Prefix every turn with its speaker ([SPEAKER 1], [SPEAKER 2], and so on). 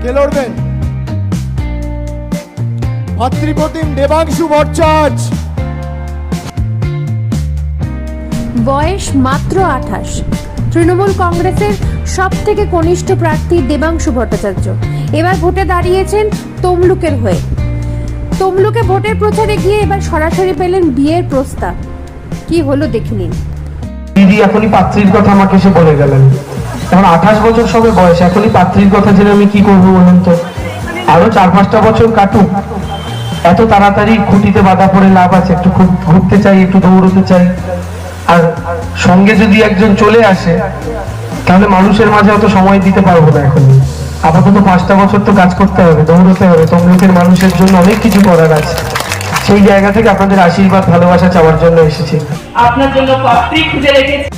[SPEAKER 1] কে লড়বেন? ভাতৃপ্রতিম দেবাংশু ভট্টাচার্য।
[SPEAKER 2] বয়স মাত্র 28। তৃণমূল কংগ্রেসের সব থেকে কনিষ্ঠ প্রার্থী দেবাংশু ভট্টাচার্য এবার ভোটে দাঁড়িয়েছেন তমলুকের হয়ে। তমলুকে ভোটের প্রচারে গিয়ে এবার সরাসরি পেলেন বিয়ের প্রস্তাব। কি হলো দেখে নিন।
[SPEAKER 3] দিদি এখনই পাত্রীর কথা আমাকে এসে বলে গেলেন। এখন 28 বছর সবে বয়স, এখনই পাত্রীর কথা জেনে আমি কি করবো বলুন তো? আরো 4-5টা বছর কাটুক, এত তাড়াতাড়ি খুঁটিতে বাধা পড়ে লাভ আছে? একটু ঘুরতে চাই, একটু দৌড়তে চাই, আর সঙ্গে যদি একজন চলে আসে তাহলে মানুষের মাঝে অত সময় দিতে পারবো না। এখনই আপাতত 5টা বছর তো কাজ করতে হবে, দৌড়তে হবে, তমলুকের মানুষের জন্য অনেক কিছু করার আছে। সেই জায়গা থেকে আপনাদের আশীর্বাদ ভালোবাসা চাওয়ার জন্য এসেছি।
[SPEAKER 4] আপনার জন্য পাত্রী খুঁজে রেখেছি।